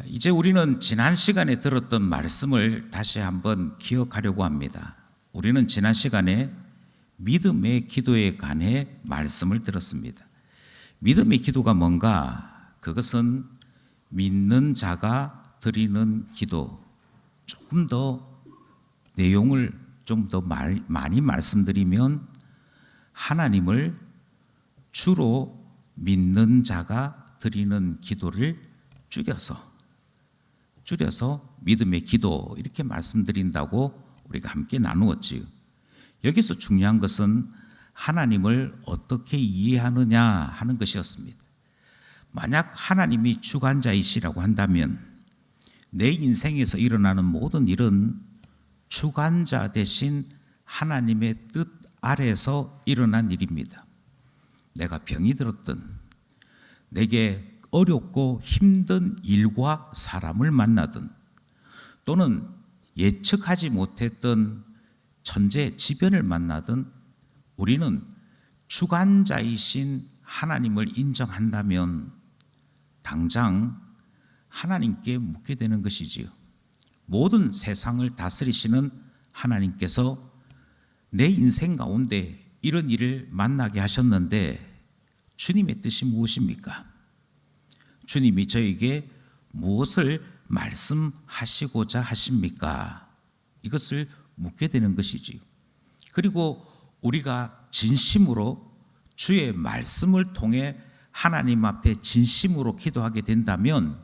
이제 우리는 지난 시간에 들었던 말씀을 다시 한번 기억하려고 합니다. 우리는 지난 시간에 믿음의 기도에 관해 말씀을 들었습니다. 믿음의 기도가 뭔가? 그것은 믿는 자가 드리는 기도. 조금 더 내용을 좀 더 많이 말씀드리면 하나님을 주로 믿는 자가 드리는 기도를 줄여서 믿음의 기도 이렇게 말씀드린다고 우리가 함께 나누었지요. 여기서 중요한 것은 하나님을 어떻게 이해하느냐 하는 것이었습니다. 만약 하나님이 주관자이시라고 한다면 내 인생에서 일어나는 모든 일은 주관자 대신 하나님의 뜻 아래에서 일어난 일입니다. 내가 병이 들었든 내게 어렵고 힘든 일과 사람을 만나든 또는 예측하지 못했던 천재지변을 만나든 우리는 주관자이신 하나님을 인정한다면 당장 하나님께 묻게 되는 것이지요. 모든 세상을 다스리시는 하나님께서 내 인생 가운데 이런 일을 만나게 하셨는데 주님의 뜻이 무엇입니까? 주님이 저에게 무엇을 말씀하시고자 하십니까? 이것을 묻게 되는 것이지요. 그리고 우리가 진심으로 주의 말씀을 통해 하나님 앞에 진심으로 기도하게 된다면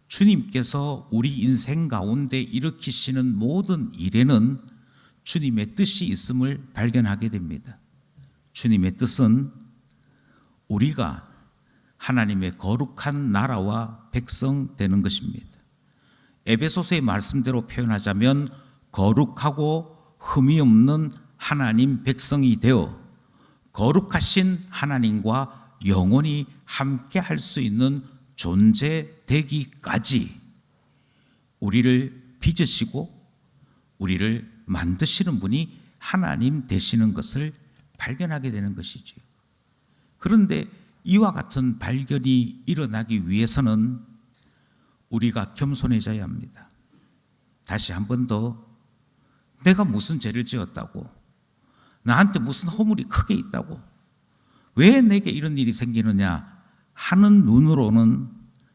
주님께서 우리 인생 가운데 일으키시는 모든 일에는 주님의 뜻이 있음을 발견하게 됩니다. 주님의 뜻은 우리가 하나님의 거룩한 나라와 백성 되는 것입니다. 에베소서의 말씀대로 표현하자면 거룩하고 흠이 없는 하나님 백성이 되어 거룩하신 하나님과 영원히 함께 할 수 있는 존재 되기까지 우리를 빚으시고 우리를 만드시는 분이 하나님 되시는 것을 발견하게 되는 것이지요. 그런데 이와 같은 발견이 일어나기 위해서는 우리가 겸손해져야 합니다. 다시 한 번 더 내가 무슨 죄를 지었다고, 나한테 무슨 허물이 크게 있다고, 왜 내게 이런 일이 생기느냐 하는 눈으로는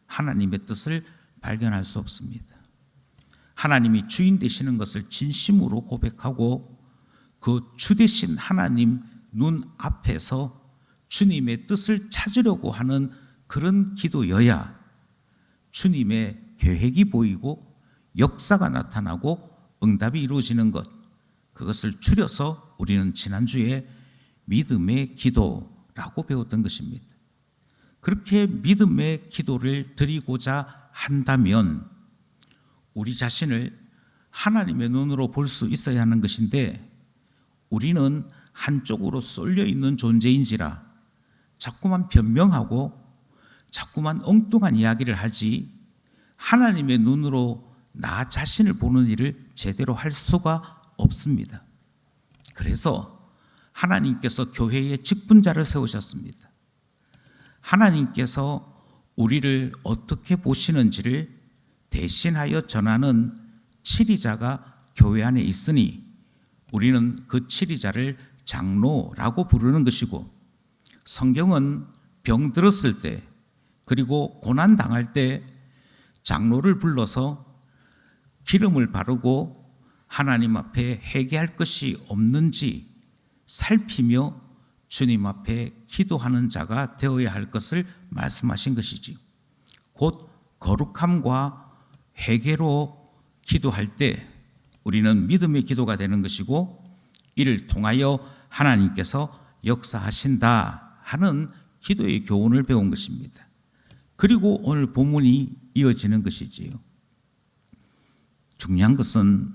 하나님의 뜻을 발견할 수 없습니다. 하나님이 주인 되시는 것을 진심으로 고백하고 그 주 되신 하나님 눈 앞에서 주님의 뜻을 찾으려고 하는 그런 기도여야 주님의 계획이 보이고 역사가 나타나고 응답이 이루어지는 것, 그것을 줄여서 우리는 지난주에 믿음의 기도라고 배웠던 것입니다. 그렇게 믿음의 기도를 드리고자 한다면 우리 자신을 하나님의 눈으로 볼 수 있어야 하는 것인데 우리는 한쪽으로 쏠려 있는 존재인지라 자꾸만 변명하고 자꾸만 엉뚱한 이야기를 하지 하나님의 눈으로 나 자신을 보는 일을 제대로 할 수가 없습니다. 그래서 하나님께서 교회에 직분자를 세우셨습니다. 하나님께서 우리를 어떻게 보시는지를 대신하여 전하는 치리자가 교회 안에 있으니 우리는 그 치리자를 장로라고 부르는 것이고, 성경은 병 들었을 때 그리고 고난 당할 때 장로를 불러서 기름을 바르고 하나님 앞에 회개할 것이 없는지 살피며 주님 앞에 기도하는 자가 되어야 할 것을 말씀하신 것이지. 곧 거룩함과 회개로 기도할 때 우리는 믿음의 기도가 되는 것이고 이를 통하여 하나님께서 역사하신다 하는 기도의 교훈을 배운 것입니다. 그리고 오늘 본문이 이어지는 것이지요. 중요한 것은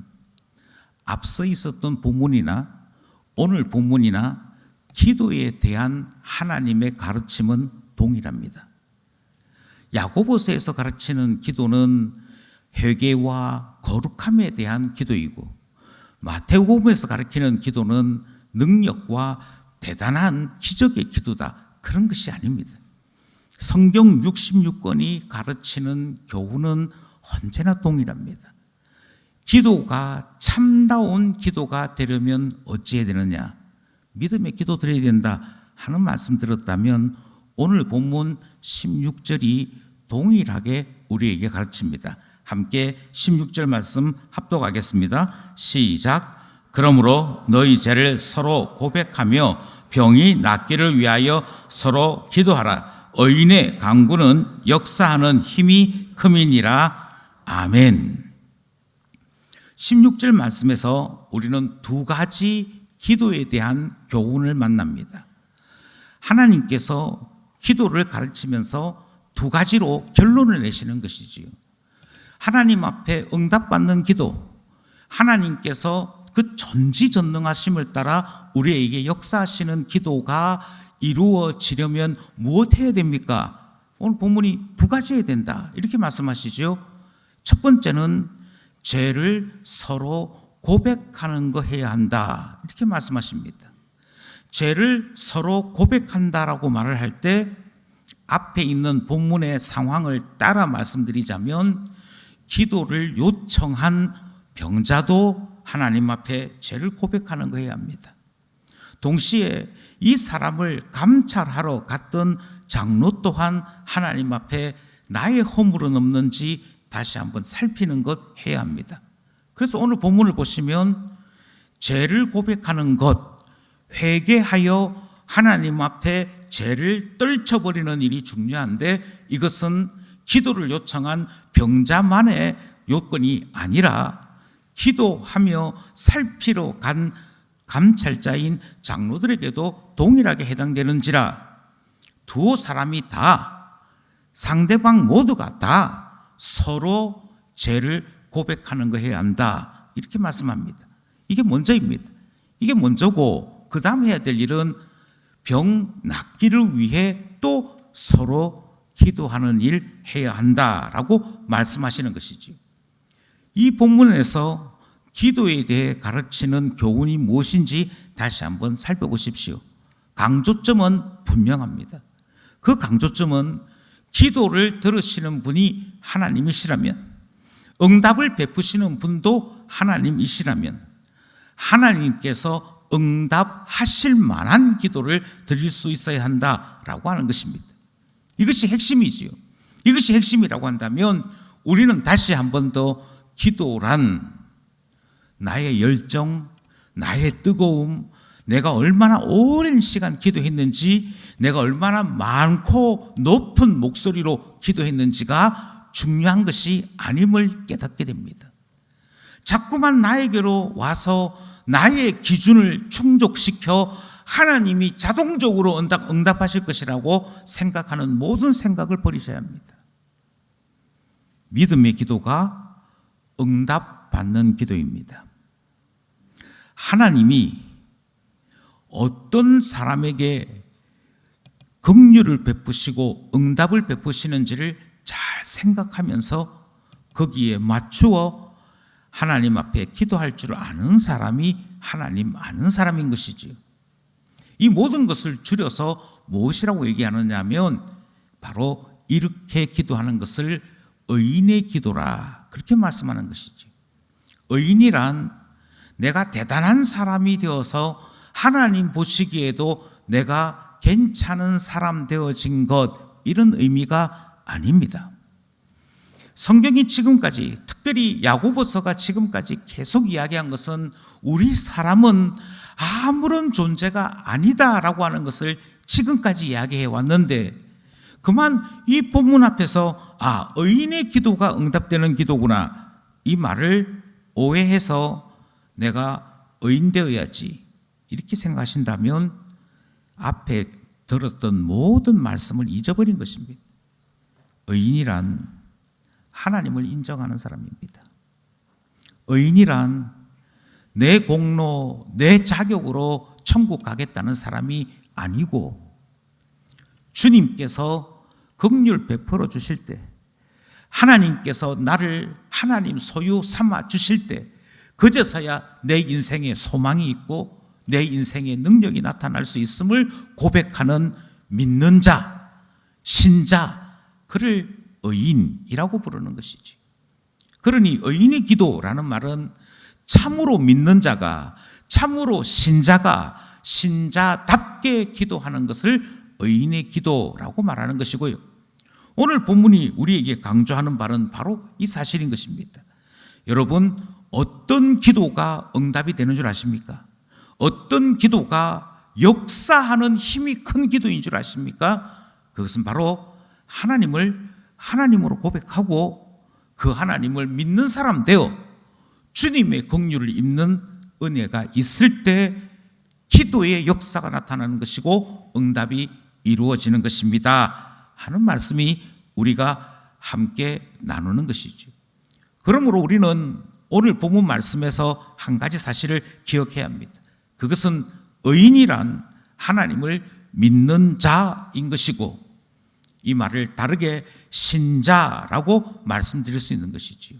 앞서 있었던 본문이나 오늘 본문이나 기도에 대한 하나님의 가르침은 동일합니다. 야고보서에서 가르치는 기도는 회개와 거룩함에 대한 기도이고 마태복음에서 가르치는 기도는 능력과 대단한 기적의 기도다, 그런 것이 아닙니다. 성경 66권이 가르치는 교훈은 언제나 동일합니다. 기도가 참다운 기도가 되려면 어찌해야 되느냐? 믿음의 기도 드려야 된다 하는 말씀 들었다면 오늘 본문 16절이 동일하게 우리에게 가르칩니다. 함께 16절 말씀 합독하겠습니다. 시작. 그러므로 너희 죄를 서로 고백하며 병이 낫기를 위하여 서로 기도하라. 의인의 간구는 역사하는 힘이 큼이니라. 아멘. 16절 말씀에서 우리는 두 가지 기도에 대한 교훈을 만납니다. 하나님께서 기도를 가르치면서 두 가지로 결론을 내시는 것이지요. 하나님 앞에 응답받는 기도, 하나님께서 그 전지전능하심을 따라 우리에게 역사하시는 기도가 이루어지려면 무엇해야 됩니까? 오늘 본문이 두 가지 해야 된다 이렇게 말씀하시죠. 첫 번째는 죄를 서로 고백하는 거 해야 한다 이렇게 말씀하십니다. 죄를 서로 고백한다라고 말을 할 때 앞에 있는 본문의 상황을 따라 말씀드리자면 기도를 요청한 병자도 하나님 앞에 죄를 고백하는 거 해야 합니다. 동시에 이 사람을 감찰하러 갔던 장로 또한 하나님 앞에 나의 허물은 없는지 다시 한번 살피는 것 해야 합니다. 그래서 오늘 본문을 보시면 죄를 고백하는 것, 회개하여 하나님 앞에 죄를 떨쳐버리는 일이 중요한데 이것은 기도를 요청한 병자만의 요건이 아니라 기도하며 살피러 간 감찰자인 장로들에게도 동일하게 해당되는지라 두 사람이 다 상대방 모두가 다 서로 죄를 고백하는 거 해야 한다 이렇게 말씀합니다. 이게 먼저입니다. 이게 먼저고 그 다음 해야 될 일은 병 낫기를 위해 또 서로 기도하는 일 해야 한다라고 말씀하시는 것이죠. 이 본문에서 기도에 대해 가르치는 교훈이 무엇인지 다시 한번 살펴보십시오. 강조점은 분명합니다. 그 강조점은 기도를 들으시는 분이 하나님이시라면, 응답을 베푸시는 분도 하나님이시라면 하나님께서 응답하실 만한 기도를 드릴 수 있어야 한다라고 하는 것입니다. 이것이 핵심이지요. 이것이 핵심이라고 한다면 우리는 다시 한 번 더 기도란 나의 열정, 나의 뜨거움, 내가 얼마나 오랜 시간 기도했는지, 내가 얼마나 많고 높은 목소리로 기도했는지가 중요한 것이 아님을 깨닫게 됩니다. 자꾸만 나에게로 와서 나의 기준을 충족시켜 하나님이 자동적으로 응답하실 것이라고 생각하는 모든 생각을 버리셔야 합니다. 믿음의 기도가 응답받는 기도입니다. 하나님이 어떤 사람에게 긍휼을 베푸시고 응답을 베푸시는지를 잘 생각하면서 거기에 맞추어 하나님 앞에 기도할 줄 아는 사람이 하나님 아는 사람인 것이지요. 이 모든 것을 줄여서 무엇이라고 얘기하느냐 하면 바로 이렇게 기도하는 것을 의인의 기도라 그렇게 말씀하는 것이죠. 의인이란 내가 대단한 사람이 되어서 하나님 보시기에도 내가 괜찮은 사람 되어진 것 이런 의미가 아닙니다. 성경이 지금까지 특별히 야고보서가 지금까지 계속 이야기한 것은 우리 사람은 아무런 존재가 아니다라고 하는 것을 지금까지 이야기해 왔는데 그만 이 본문 앞에서 의인의 기도가 응답되는 기도구나 이 말을 오해해서 내가 의인 되어야지 이렇게 생각하신다면 앞에 들었던 모든 말씀을 잊어버린 것입니다. 의인이란 하나님을 인정하는 사람입니다. 의인이란 내 공로, 내 자격으로 천국 가겠다는 사람이 아니고 주님께서 긍휼 베풀어 주실 때 하나님께서 나를 하나님 소유 삼아 주실 때 그제서야 내 인생에 소망이 있고 내 인생에 능력이 나타날 수 있음을 고백하는 믿는 자 신자, 그를 의인이라고 부르는 것이지. 그러니 의인의 기도라는 말은 참으로 믿는 자가, 참으로 신자가 신자답게 기도하는 것을 의인의 기도라고 말하는 것이고요. 오늘 본문이 우리에게 강조하는 바는 바로 이 사실인 것입니다. 여러분, 어떤 기도가 응답이 되는 줄 아십니까? 어떤 기도가 역사하는 힘이 큰 기도인 줄 아십니까? 그것은 바로 하나님을 하나님으로 고백하고 그 하나님을 믿는 사람 되어 주님의 긍휼을 입는 은혜가 있을 때 기도의 역사가 나타나는 것이고 응답이 이루어지는 것입니다 하는 말씀이 우리가 함께 나누는 것이죠. 그러므로 우리는 오늘 본문 말씀에서 한 가지 사실을 기억해야 합니다. 그것은 의인이란 하나님을 믿는 자인 것이고, 이 말을 다르게 신자라고 말씀드릴 수 있는 것이지요.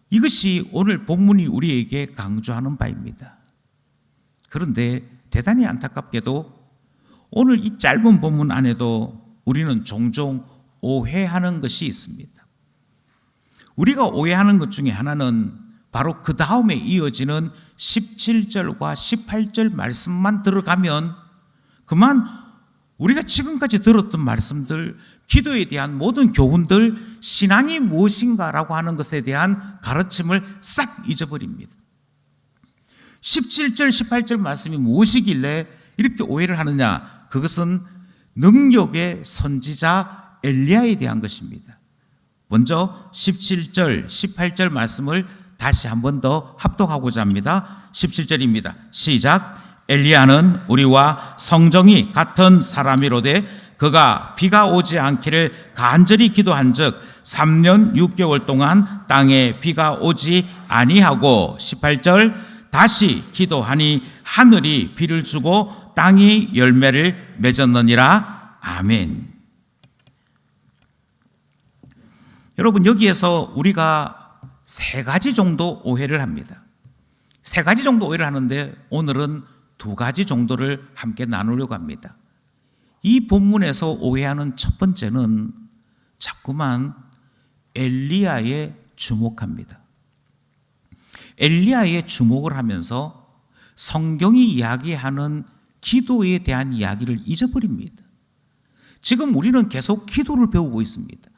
이것이 오늘 본문이 우리에게 강조하는 바입니다. 그런데 대단히 안타깝게도 오늘 이 짧은 본문 안에도 우리는 종종 오해하는 것이 있습니다. 우리가 오해하는 것 중에 하나는 바로 그 다음에 이어지는 17절과 18절 말씀만 들어가면 그만 우리가 지금까지 들었던 말씀들, 기도에 대한 모든 교훈들, 신앙이 무엇인가라고 하는 것에 대한 가르침을 싹 잊어버립니다. 17절, 18절 말씀이 무엇이길래 이렇게 오해를 하느냐? 그것은 능력의 선지자 엘리야에 대한 것입니다. 먼저 17절, 18절 말씀을 다시 한 번 더 합독하고자 합니다. 17절입니다. 시작. 엘리야는 우리와 성정이 같은 사람이로되 그가 비가 오지 않기를 간절히 기도한즉 3년 6개월 동안 땅에 비가 오지 아니하고 18절 다시 기도하니 하늘이 비를 주고 땅이 열매를 맺었느니라. 아멘. 여러분, 여기에서 우리가 세 가지 정도 오해를 합니다. 세 가지 정도 오해를 하는데 오늘은 두 가지 정도를 함께 나누려고 합니다. 이 본문에서 오해하는 첫 번째는 자꾸만 엘리야에 주목합니다. 엘리야에 주목을 하면서 성경이 이야기하는 기도에 대한 이야기를 잊어버립니다. 지금 우리는 계속 기도를 배우고 있습니다.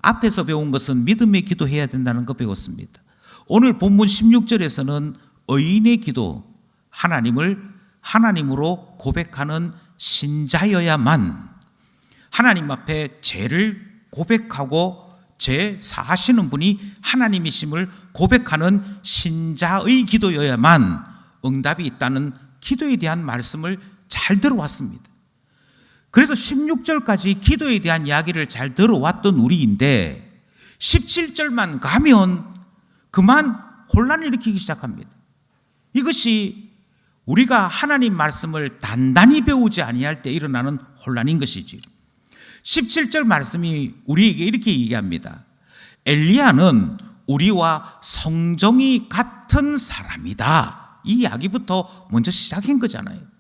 앞에서 배운 것은 믿음의 기도해야 된다는 거 배웠습니다. 오늘 본문 16절에서는 의인의 기도, 하나님을 하나님으로 고백하는 신자여야만, 하나님 앞에 죄를 고백하고 죄 사하시는 분이 하나님이심을 고백하는 신자의 기도여야만 응답이 있다는 기도에 대한 말씀을 잘 들어왔습니다. 그래서 16절까지 기도에 대한 이야기를 잘 들어왔던 우리인데 17절만 가면 그만 혼란을 일으키기 시작합니다. 이것이 우리가 하나님 말씀을 단단히 배우지 아니할 때 일어나는 혼란인 것이지. 17절 말씀이 우리에게 이렇게 얘기합니다. 엘리야는 우리와 성정이 같은 사람이다. 이 이야기부터 먼저 시작한 거잖아요.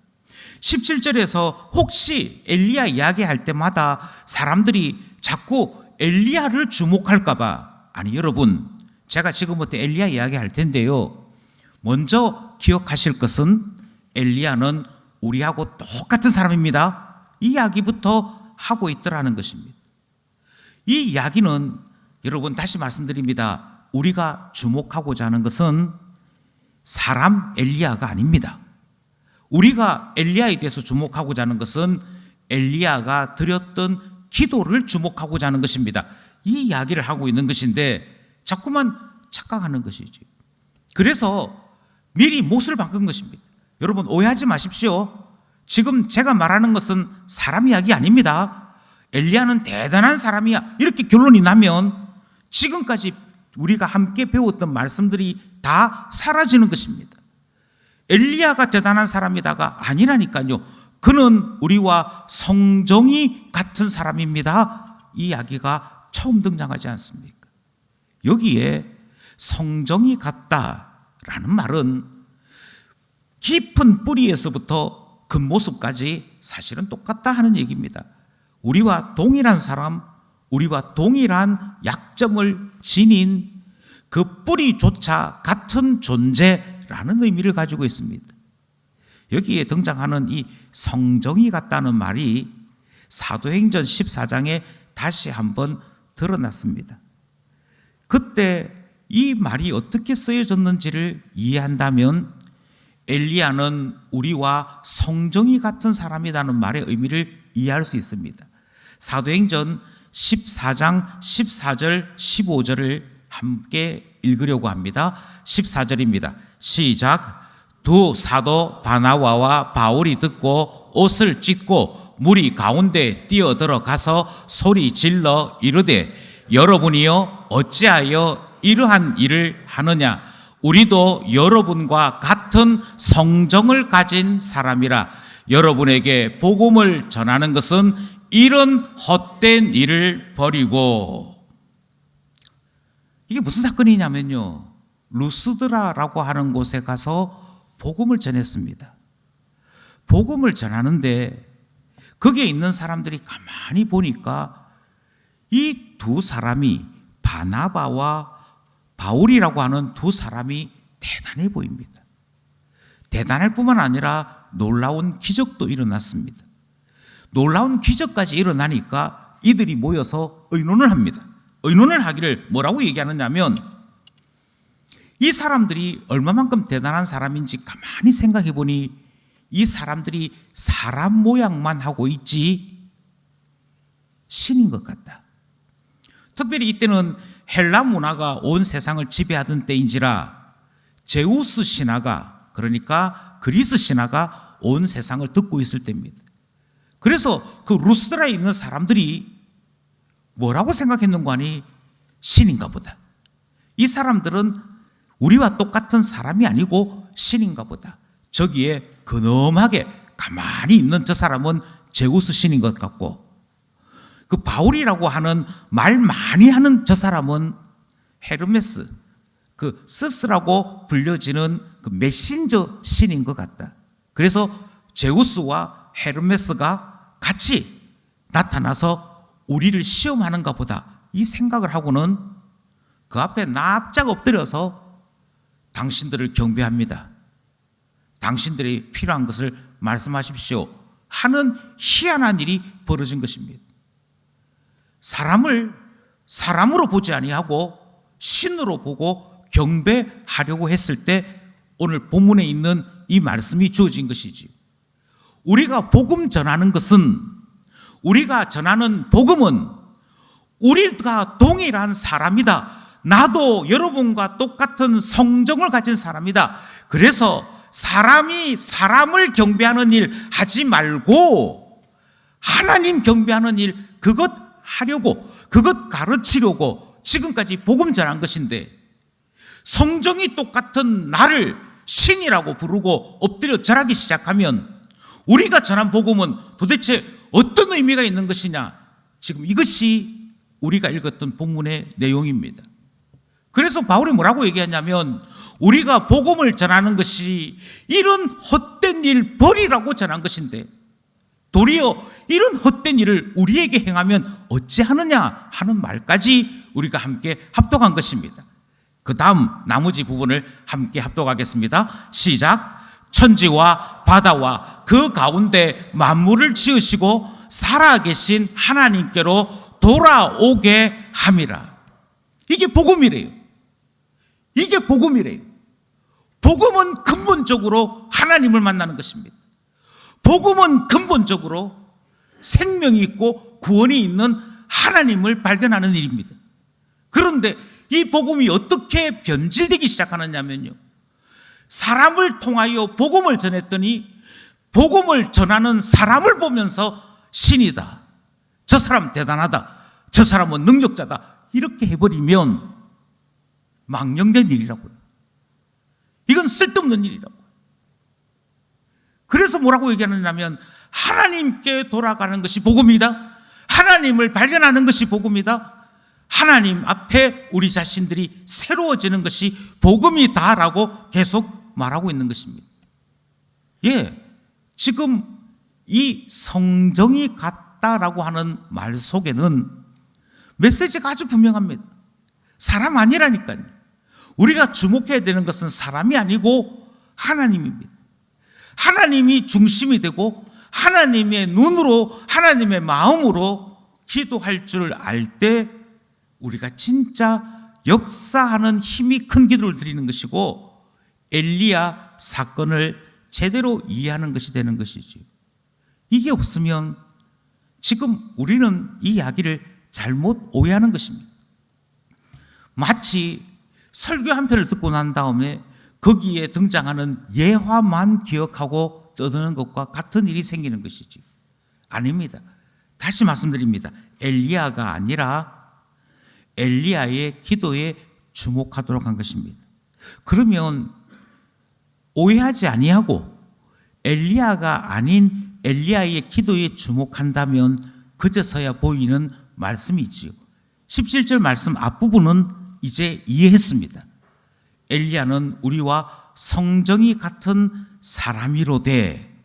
17절에서 혹시 엘리야 이야기할 때마다 사람들이 자꾸 엘리야를 주목할까 봐, 아니 여러분, 제가 지금부터 엘리야 이야기할 텐데요, 먼저 기억하실 것은 엘리야는 우리하고 똑같은 사람입니다. 이 이야기부터 하고 있더라는 것입니다. 이 이야기는 여러분 다시 말씀드립니다. 우리가 주목하고자 하는 것은 사람 엘리야가 아닙니다. 우리가 엘리야에 대해서 주목하고자 하는 것은 엘리야가 드렸던 기도를 주목하고자 하는 것입니다. 이 이야기를 하고 있는 것인데 자꾸만 착각하는 것이지. 그래서 미리 못을 박은 것입니다. 여러분 오해하지 마십시오. 지금 제가 말하는 것은 사람 이야기 아닙니다. 엘리야는 대단한 사람이야, 이렇게 결론이 나면 지금까지 우리가 함께 배웠던 말씀들이 다 사라지는 것입니다. 엘리야가 대단한 사람이다가 아니라니까요. 그는 우리와 성정이 같은 사람입니다. 이 이야기가 처음 등장하지 않습니까? 여기에 성정이 같다라는 말은 깊은 뿌리에서부터 겉모습까지 사실은 똑같다 하는 얘기입니다. 우리와 동일한 사람, 우리와 동일한 약점을 지닌 그 뿌리조차 같은 존재라는 의미를 가지고 있습니다. 여기에 등장하는 이 성정이 같다는 말이 사도행전 14장에 다시 한번 드러났습니다. 그때 이 말이 어떻게 쓰여졌는지를 이해한다면 엘리야는 우리와 성정이 같은 사람이라는 말의 의미를 이해할 수 있습니다. 사도행전 14장 14절 15절을 함께 읽으려고 합니다. 14절입니다. 시작. 두 사도 바나바와 바울이 듣고 옷을 찢고 무리 가운데 뛰어들어가서 소리 질러 이르되 여러분이여 어찌하여 이러한 일을 하느냐. 우리도 여러분과 같은 성정을 가진 사람이라. 여러분에게 복음을 전하는 것은 이런 헛된 일을 버리고. 이게 무슨 사건이냐면요, 루스드라라고 하는 곳에 가서 복음을 전했습니다. 복음을 전하는데 거기에 있는 사람들이 가만히 보니까 이 두 사람이, 바나바와 바울이라고 하는 두 사람이 대단해 보입니다. 대단할 뿐만 아니라 놀라운 기적도 일어났습니다. 놀라운 기적까지 일어나니까 이들이 모여서 의논을 합니다. 의논을 하기를 뭐라고 얘기하느냐면, 이 사람들이 얼마만큼 대단한 사람인지 가만히 생각해 보니 이 사람들이 사람 모양만 하고 있지 신인 것 같다. 특별히 이때는 헬라 문화가 온 세상을 지배하던 때인지라 제우스 신화가, 그러니까 그리스 신화가 온 세상을 듣고 있을 때입니다. 그래서 그 루스드라에 있는 사람들이 뭐라고 생각했는가 하니 신인가 보다. 이 사람들은 우리와 똑같은 사람이 아니고 신인가 보다. 저기에 근엄하게 가만히 있는 저 사람은 제우스 신인 것 같고, 그 바울이라고 하는 말 많이 하는 저 사람은 헤르메스, 그 스스라고 불려지는 그 메신저 신인 것 같다. 그래서 제우스와 헤르메스가 같이 나타나서 우리를 시험하는가 보다, 이 생각을 하고는 그 앞에 납작 엎드려서 당신들을 경배합니다. 당신들이 필요한 것을 말씀하십시오 하는 희한한 일이 벌어진 것입니다. 사람을 사람으로 보지 아니하고 신으로 보고 경배하려고 했을 때 오늘 본문에 있는 이 말씀이 주어진 것이지. 우리가 복음 전하는 것은, 우리가 전하는 복음은 우리가 동일한 사람이다. 나도 여러분과 똑같은 성정을 가진 사람이다. 그래서 사람이 사람을 경배하는 일 하지 말고 하나님 경배하는 일, 그것 하려고, 그것 가르치려고 지금까지 복음 전한 것인데, 성정이 똑같은 나를 신이라고 부르고 엎드려 절하기 시작하면 우리가 전한 복음은 도대체 어떤 의미가 있는 것이냐. 지금 이것이 우리가 읽었던 본문의 내용입니다. 그래서 바울이 뭐라고 얘기하냐면, 우리가 복음을 전하는 것이 이런 헛된 일 버리라고 전한 것인데 도리어 이런 헛된 일을 우리에게 행하면 어찌하느냐 하는 말까지 우리가 함께 합독한 것입니다. 그 다음 나머지 부분을 함께 합독하겠습니다. 시작. 천지와 바다와 그 가운데 만물을 지으시고 살아계신 하나님께로 돌아오게 함이라. 이게 복음이래요. 이게 복음이래요. 복음은 근본적으로 하나님을 만나는 것입니다. 복음은 근본적으로 생명이 있고 구원이 있는 하나님을 발견하는 일입니다. 그런데 이 복음이 어떻게 변질되기 시작하느냐면요, 사람을 통하여 복음을 전했더니 복음을 전하는 사람을 보면서 신이다, 저 사람 대단하다, 저 사람은 능력자다, 이렇게 해버리면 망령된 일이라고요. 이건 쓸데없는 일이라고. 그래서 뭐라고 얘기하느냐면, 하나님께 돌아가는 것이 복음이다. 하나님을 발견하는 것이 복음이다. 하나님 앞에 우리 자신들이 새로워지는 것이 복음이다라고 계속 말하고 있는 것입니다. 예, 지금 이 성정이 같다 왔다라고 하는 말 속에는 메시지가 아주 분명합니다. 사람 아니라니까요. 우리가 주목해야 되는 것은 사람이 아니고 하나님입니다. 하나님이 중심이 되고 하나님의 눈으로, 하나님의 마음으로 기도할 줄 알 때 우리가 진짜 역사하는 힘이 큰 기도를 드리는 것이고, 엘리야 사건을 제대로 이해하는 것이 되는 것이죠. 이게 없으면 지금 우리는 이 이야기를 잘못 오해하는 것입니다. 마치 설교 한 편을 듣고 난 다음에 거기에 등장하는 예화만 기억하고 떠드는 것과 같은 일이 생기는 것이지. 아닙니다. 다시 말씀드립니다. 엘리야가 아니라 엘리야의 기도에 주목하도록 한 것입니다. 그러면 오해하지 아니하고 엘리야가 아닌 엘리야의 기도에 주목한다면 그제서야 보이는 말씀이지요. 17절 말씀 앞부분은 이제 이해했습니다. 엘리야는 우리와 성정이 같은 사람이로되,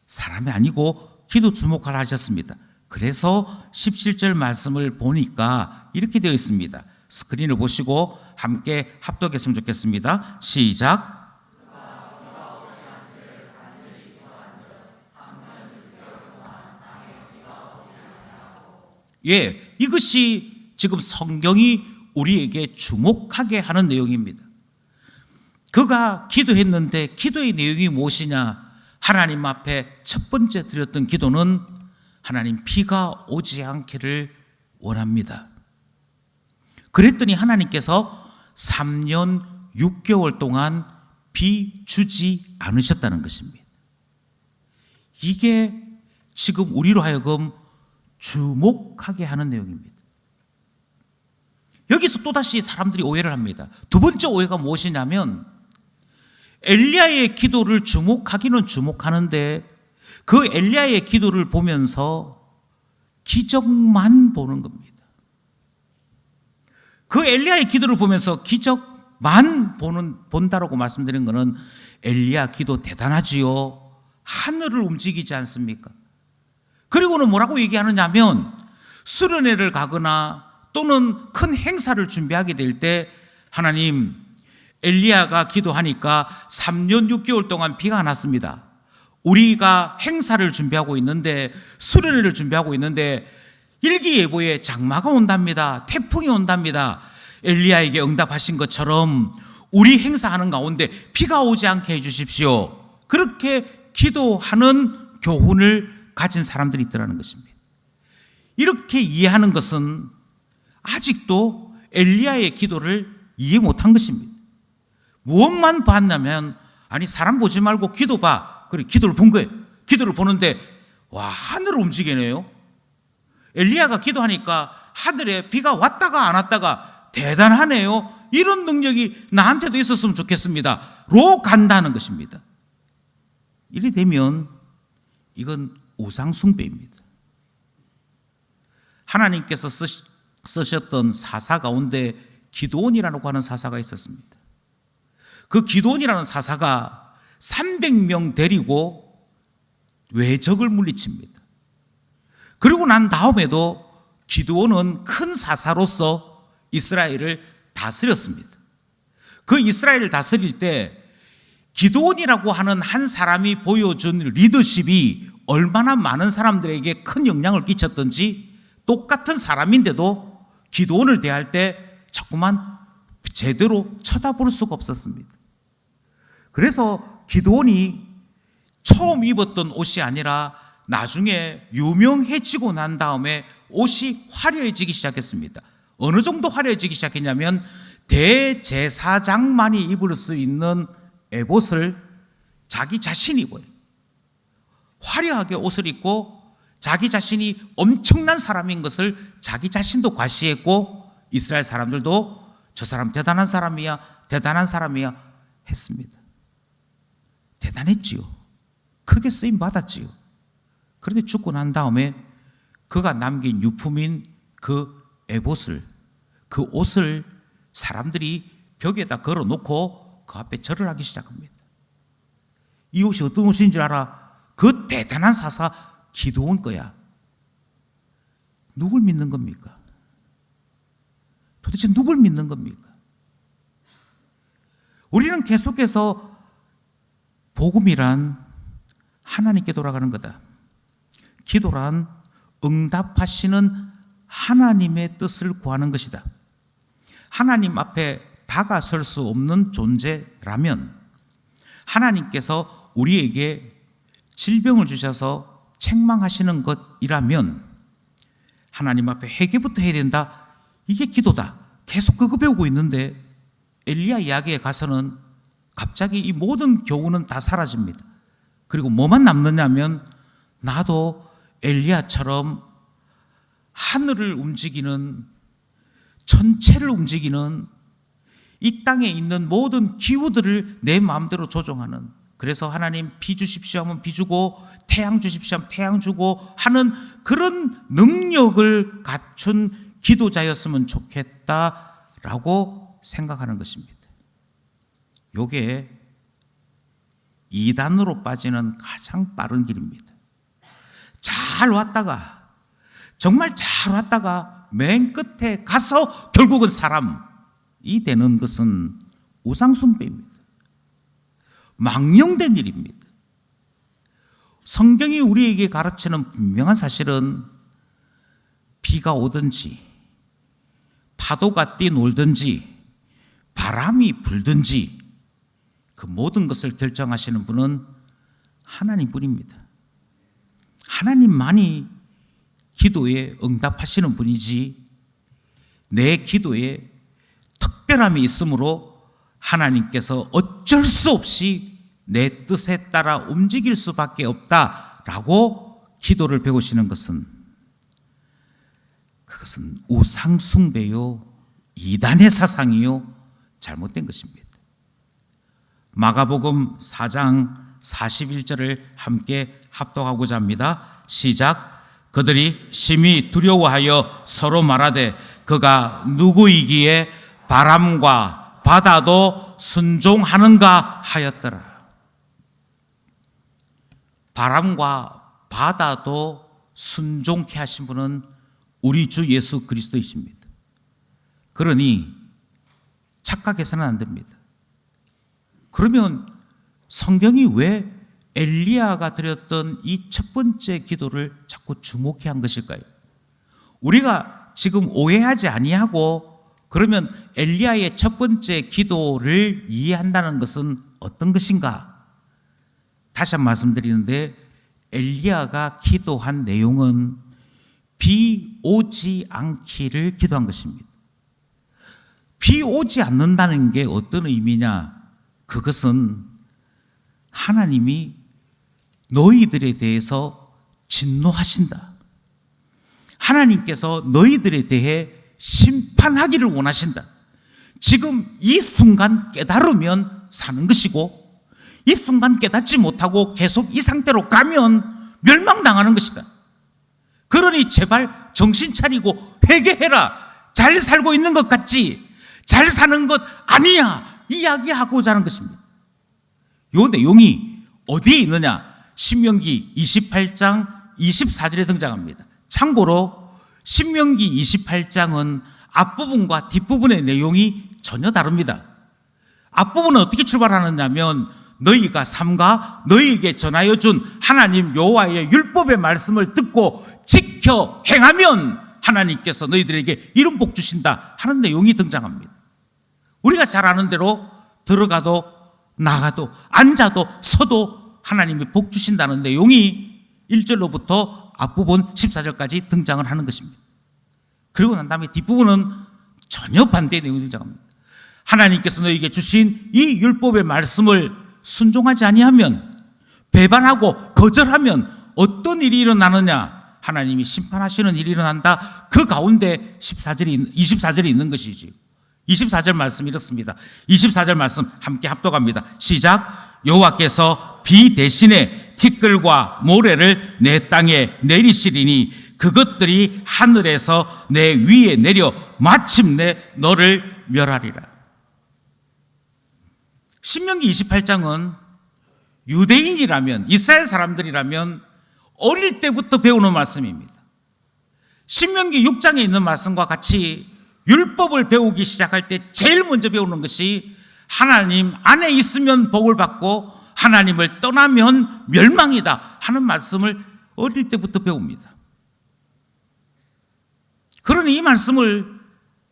사람이 아니고 기도 주목하라 하셨습니다. 그래서 17절 말씀을 보니까 이렇게 되어 있습니다. 스크린을 보시고 함께 합독했으면 좋겠습니다. 시작. 이것이 지금 성경이 우리에게 주목하게 하는 내용입니다. 그가 기도했는데 기도의 내용이 무엇이냐? 하나님 앞에 첫 번째 드렸던 기도는 하나님 비가 오지 않기를 원합니다. 그랬더니 하나님께서 3년 6개월 동안 비 주지 않으셨다는 것입니다. 이게 지금 우리로 하여금 주목하게 하는 내용입니다. 여기서 또다시 사람들이 오해를 합니다. 두 번째 오해가 무엇이냐면 엘리야의 기도를 주목하기는 주목하는데 그 엘리야의 기도를 보면서 기적만 보는 겁니다. 그 엘리야의 기도를 보면서 기적만 본다라고 말씀드린 것은 엘리야 기도 대단하지요. 하늘을 움직이지 않습니까? 그리고는 뭐라고 얘기하느냐 하면 수련회를 가거나 또는 큰 행사를 준비하게 될 때 하나님, 엘리야가 기도하니까 3년 6개월 동안 비가 안 왔습니다. 우리가 행사를 준비하고 있는데, 수련회를 준비하고 있는데 일기예보에 장마가 온답니다. 태풍이 온답니다. 엘리야에게 응답하신 것처럼 우리 행사하는 가운데 비가 오지 않게 해주십시오. 그렇게 기도하는 교훈을 가진 사람들이 있더라는 것입니다. 이렇게 이해하는 것은 아직도 엘리야의 기도를 이해 못한 것입니다. 무엇만 봤냐면, 아니 사람 보지 말고 기도 봐. 그래, 기도를 본 거예요. 기도를 보는데 와, 하늘을 움직이네요. 엘리야가 기도하니까 하늘에 비가 왔다가 안 왔다가 대단하네요. 이런 능력이 나한테도 있었으면 좋겠습니다. 로 간다는 것입니다. 이래 되면 이건 우상 숭배입니다. 하나님께서 쓰셨던 사사 가운데 기드온이라고 하는 사사가 있었습니다. 그 기드온이라는 사사가 300명 데리고 외적을 물리칩니다. 그리고 난 다음에도 기드온은 큰 사사로서 이스라엘을 다스렸습니다. 그 이스라엘을 다스릴 때 기드온이라고 하는 한 사람이 보여준 리더십이 얼마나 많은 사람들에게 큰 영향을 끼쳤던지, 똑같은 사람인데도 기드온을 대할 때 자꾸만 제대로 쳐다볼 수가 없었습니다. 그래서 기드온이 처음 입었던 옷이 아니라 나중에 유명해지고 난 다음에 옷이 화려해지기 시작했습니다. 어느 정도 화려해지기 시작했냐면 대제사장만이 입을 수 있는 에봇을 자기 자신이 입어요. 화려하게 옷을 입고 자기 자신이 엄청난 사람인 것을 자기 자신도 과시했고, 이스라엘 사람들도 저 사람 대단한 사람이야, 대단한 사람이야 했습니다. 대단했지요. 크게 쓰임 받았지요. 그런데 죽고 난 다음에 그가 남긴 유품인 그 에봇을, 그 옷을 사람들이 벽에다 걸어놓고 그 앞에 절을 하기 시작합니다. 이 옷이 어떤 옷인 줄 알아? 그 대단한 사사 기드온 거야. 누굴 믿는 겁니까? 도대체 누굴 믿는 겁니까? 우리는 계속해서 복음이란 하나님께 돌아가는 거다. 기도란 응답하시는 하나님의 뜻을 구하는 것이다. 하나님 앞에 다가설 수 없는 존재라면 하나님께서 우리에게 질병을 주셔서 책망하시는 것이라면 하나님 앞에 회개부터 해야 된다. 이게 기도다. 계속 그거 배우고 있는데 엘리야 이야기에 가서는 갑자기 이 모든 교훈은 다 사라집니다. 그리고 뭐만 남느냐면 나도 엘리야처럼 하늘을 움직이는, 천체를 움직이는, 이 땅에 있는 모든 기후들을 내 마음대로 조종하는, 그래서 하나님 비 주십시오 하면 비 주고 태양 주십시오 하면 태양 주고 하는 그런 능력을 갖춘 기도자였으면 좋겠다라고 생각하는 것입니다. 이게 이단으로 빠지는 가장 빠른 길입니다. 잘 왔다가, 정말 잘 왔다가 맨 끝에 가서 결국은 사람이 되는 것은 우상숭배입니다. 망령된 일입니다. 성경이 우리에게 가르치는 분명한 사실은 비가 오든지 파도가 뛰놀든지 바람이 불든지 그 모든 것을 결정하시는 분은 하나님뿐입니다. 하나님만이 기도에 응답하시는 분이지 내 기도에 특별함이 있으므로 하나님께서 어쩔 수 없이 내 뜻에 따라 움직일 수밖에 없다라고 기도를 배우시는 것은 그것은 우상숭배요, 이단의 사상이요, 잘못된 것입니다. 마가복음 4장 41절을 함께 합독하고자 합니다. 시작. 그들이 심히 두려워하여 서로 말하되 그가 누구이기에 바람과 바다도 순종하는가 하였더라. 바람과 바다도 순종케 하신 분은 우리 주 예수 그리스도이십니다. 그러니 착각해서는 안 됩니다. 그러면 성경이 왜 엘리야가 드렸던 이 첫 번째 기도를 자꾸 주목해 한 것일까요? 우리가 지금 오해하지 아니하고 그러면 엘리야의 첫 번째 기도를 이해한다는 것은 어떤 것인가? 다시 한번 말씀드리는데 엘리야가 기도한 내용은 비 오지 않기를 기도한 것입니다. 비 오지 않는다는 게 어떤 의미냐? 그것은 하나님이 너희들에 대해서 진노하신다. 하나님께서 너희들에 대해 심판하기를 원하신다. 지금 이 순간 깨달으면 사는 것이고 이 순간 깨닫지 못하고 계속 이 상태로 가면 멸망당하는 것이다. 그러니 제발 정신 차리고 회개해라. 잘 살고 있는 것 같지 잘 사는 것 아니야. 이야기하고자 하는 것입니다. 이 내용이 어디에 있느냐? 신명기 28장 24절에 등장합니다. 참고로 신명기 28장은 앞부분과 뒷부분의 내용이 전혀 다릅니다. 앞부분은 어떻게 출발하느냐면 너희가 삼가 너희에게 전하여 준 하나님 여호와의 율법의 말씀을 듣고 지켜 행하면 하나님께서 너희들에게 이런 복 주신다 하는 내용이 등장합니다. 우리가 잘 아는 대로 들어가도 나가도 앉아도 서도 하나님이 복 주신다는 내용이 1절로부터 앞부분 14절까지 등장을 하는 것입니다. 그리고 난 다음에 뒷부분은 전혀 반대의 내용이 등장합니다. 하나님께서 너희에게 주신 이 율법의 말씀을 순종하지 아니하면, 배반하고 거절하면 어떤 일이 일어나느냐? 하나님이 심판하시는 일이 일어난다. 그 가운데 24절이 있는 것이지. 24절 말씀 이렇습니다. 24절 말씀 함께 합독합니다. 시작. 여호와께서 비 대신에 티끌과 모래를 내 땅에 내리시리니 그것들이 하늘에서 내 위에 내려 마침내 너를 멸하리라. 신명기 28장은 유대인이라면, 이스라엘 사람들이라면 어릴 때부터 배우는 말씀입니다. 신명기 6장에 있는 말씀과 같이 율법을 배우기 시작할 때 제일 먼저 배우는 것이 하나님 안에 있으면 복을 받고 하나님을 떠나면 멸망이다 하는 말씀을 어릴 때부터 배웁니다. 그러니 이 말씀을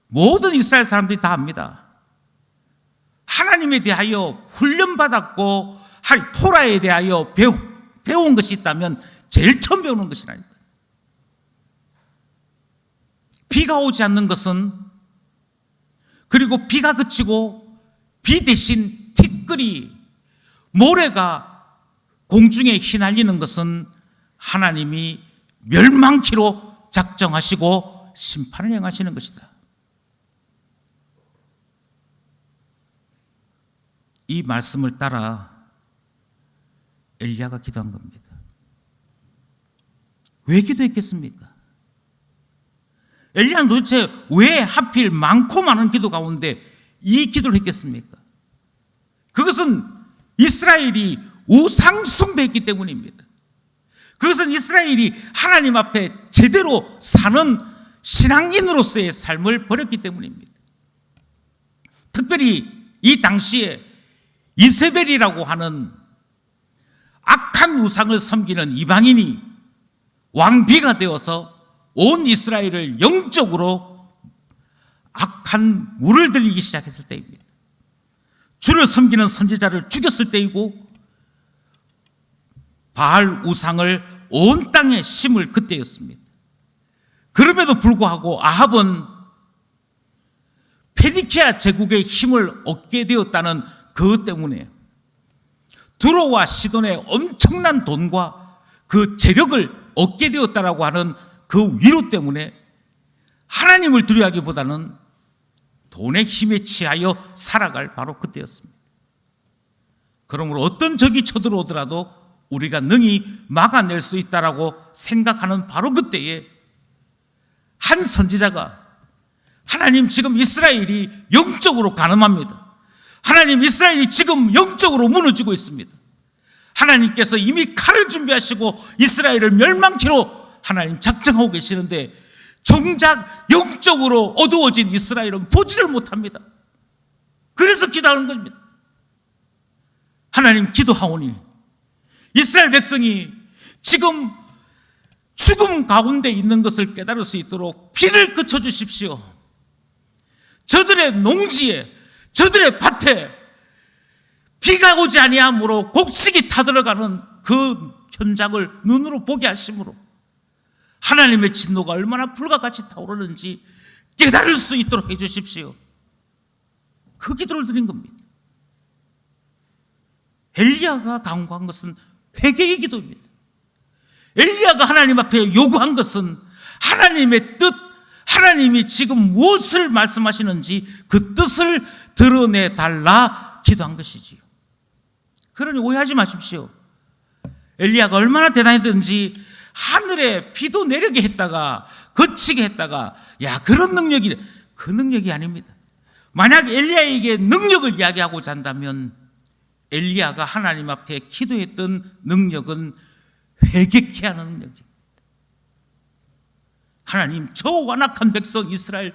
모든 이스라엘 사람들이 다 압니다. 하나님에 대하여 훈련받았고 토라에 대하여 배운 것이 있다면 제일 처음 배우는 것이라니까요. 비가 오지 않는 것은, 그리고 비가 그치고 비 대신 티끌이, 모래가 공중에 휘날리는 것은 하나님이 멸망키로 작정하시고 심판을 행하시는 것이다. 이 말씀을 따라 엘리야가 기도한 겁니다. 왜 기도했겠습니까? 엘리야는 도대체 왜 하필 많고 많은 기도 가운데 이 기도를 했겠습니까? 그것은 이스라엘이 우상 숭배했기 때문입니다. 그것은 이스라엘이 하나님 앞에 제대로 사는 신앙인으로서의 삶을 버렸기 때문입니다. 특별히 이 당시에 이세벨이라고 하는 악한 우상을 섬기는 이방인이 왕비가 되어서 온 이스라엘을 영적으로 악한 물을 들이기 시작했을 때입니다. 주를 섬기는 선지자를 죽였을 때이고 바알 우상을 온 땅에 심을 그때였습니다. 그럼에도 불구하고 아합은 페니키아 제국의 힘을 얻게 되었다는 그것 때문에 두로와 시돈의 엄청난 돈과 그 재력을 얻게 되었다라고 하는 그 위로 때문에 하나님을 두려워하기보다는 돈의 힘에 취하여 살아갈 바로 그때였습니다. 그러므로 어떤 적이 쳐들어오더라도 우리가 능히 막아낼 수 있다라고 생각하는 바로 그때에 한 선지자가, 하나님 지금 이스라엘이 영적으로 가늠합니다. 하나님 이스라엘이 지금 영적으로 무너지고 있습니다. 하나님께서 이미 칼을 준비하시고 이스라엘을 멸망키로 하나님 작정하고 계시는데 정작 영적으로 어두워진 이스라엘은 보지를 못합니다. 그래서 기도하는 겁니다. 하나님 기도하오니 이스라엘 백성이 지금 죽음 가운데 있는 것을 깨달을 수 있도록 비를 그쳐주십시오. 저들의 농지에, 저들의 밭에 비가 오지 아니하므로 곡식이 타들어가는 그 현장을 눈으로 보게 하심으로 하나님의 진노가 얼마나 불과 같이 타오르는지 깨달을 수 있도록 해주십시오. 그 기도를 드린 겁니다. 엘리야가 간구한 것은 회개의 기도입니다. 엘리야가 하나님 앞에 요구한 것은 하나님의 뜻, 하나님이 지금 무엇을 말씀하시는지 그 뜻을 드러내달라 기도한 것이지요. 그러니 오해하지 마십시오. 엘리야가 얼마나 대단했든지 하늘에 비도 내리게 했다가 거치게 했다가 그런 능력이, 그 능력이 아닙니다. 만약 엘리야에게 능력을 이야기하고자 한다면 엘리야가 하나님 앞에 기도했던 능력은 회개케 하는 능력입니다. 하나님, 저 완악한 백성 이스라엘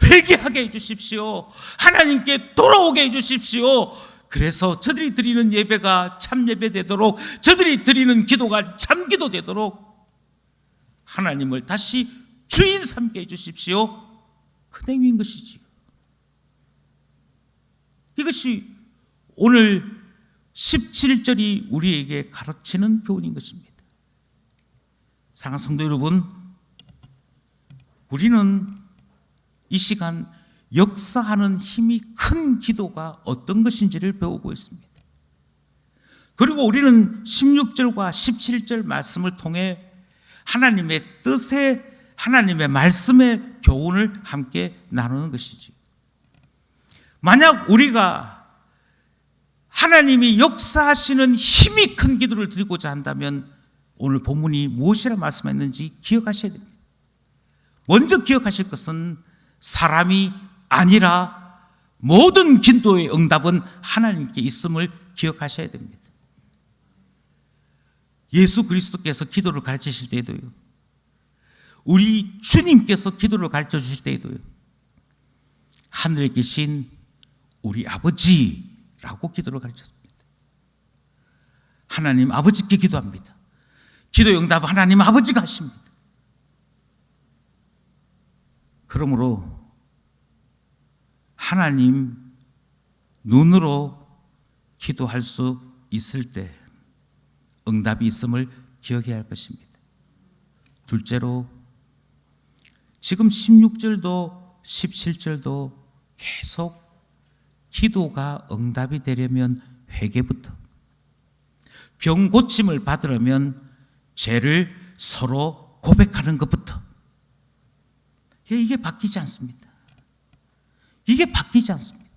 회개하게 해주십시오. 하나님께 돌아오게 해주십시오. 그래서 저들이 드리는 예배가 참 예배 되도록, 저들이 드리는 기도가 참 기도 되도록 하나님을 다시 주인 삼게 해주십시오. 그 내용인 것이지요. 이것이 오늘 17절이 우리에게 가르치는 교훈인 것입니다. 사랑하는 성도 여러분, 우리는 이 시간 역사하는 힘이 큰 기도가 어떤 것인지를 배우고 있습니다. 그리고 우리는 16절과 17절 말씀을 통해 하나님의 뜻에, 하나님의 말씀의 교훈을 함께 나누는 것이지. 만약 우리가 하나님이 역사하시는 힘이 큰 기도를 드리고자 한다면 오늘 본문이 무엇이라 말씀했는지 기억하셔야 됩니다. 먼저 기억하실 것은 사람이 아니라 모든 기도의 응답은 하나님께 있음을 기억하셔야 됩니다. 예수 그리스도께서 기도를 가르치실 때에도요, 우리 주님께서 기도를 가르쳐 주실 때에도요, 하늘에 계신 우리 아버지라고 기도를 가르쳤습니다. 하나님 아버지께 기도합니다. 기도 응답 하나님 아버지가 하십니다. 그러므로 하나님 눈으로 기도할 수 있을 때 응답이 있음을 기억해야 할 것입니다. 둘째로, 지금 16절도 17절도 계속 기도가 응답이 되려면 회개부터, 병 고침을 받으려면 죄를 서로 고백하는 것부터, 이게 바뀌지 않습니다. 이게 바뀌지 않습니다.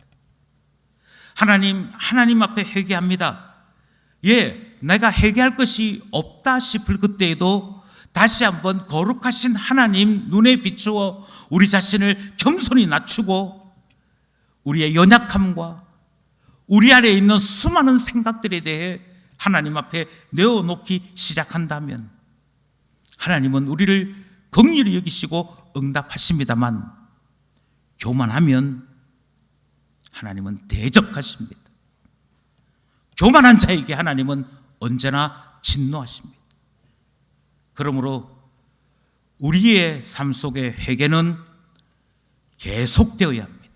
하나님 앞에 회개합니다. 내가 회개할 것이 없다 싶을 그때에도 다시 한번 거룩하신 하나님 눈에 비추어 우리 자신을 겸손히 낮추고 우리의 연약함과 우리 안에 있는 수많은 생각들에 대해 하나님 앞에 내어놓기 시작한다면 하나님은 우리를 긍휼히 여기시고 응답하십니다만, 교만하면 하나님은 대적하십니다. 교만한 자에게 하나님은 언제나 진노하십니다. 그러므로 우리의 삶 속에 회개는 계속되어야 합니다.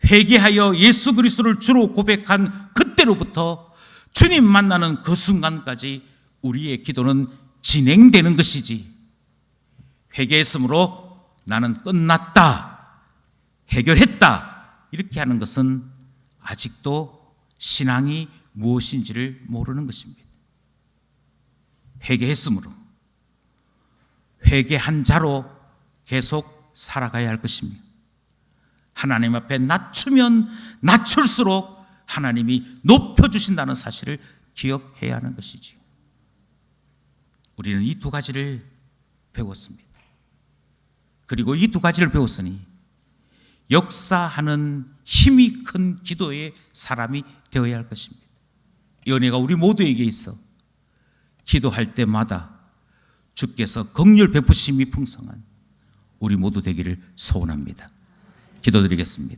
회개하여 예수 그리스도를 주로 고백한 그때로부터 주님 만나는 그 순간까지 우리의 기도는 진행되는 것이지, 회개했으므로 나는 끝났다, 해결했다 이렇게 하는 것은 아직도 신앙이 무엇인지를 모르는 것입니다. 회개했으므로 회개한 자로 계속 살아가야 할 것입니다. 하나님 앞에 낮추면 낮출수록 하나님이 높여주신다는 사실을 기억해야 하는 것이지요. 우리는 이 두 가지를 배웠습니다. 그리고 이 두 가지를 배웠으니 역사하는 힘이 큰 기도의 사람이 되어야 할 것입니다. 이 은혜가 우리 모두에게 있어 기도할 때마다 주께서 긍휼 베푸심이 풍성한 우리 모두 되기를 소원합니다. 기도드리겠습니다.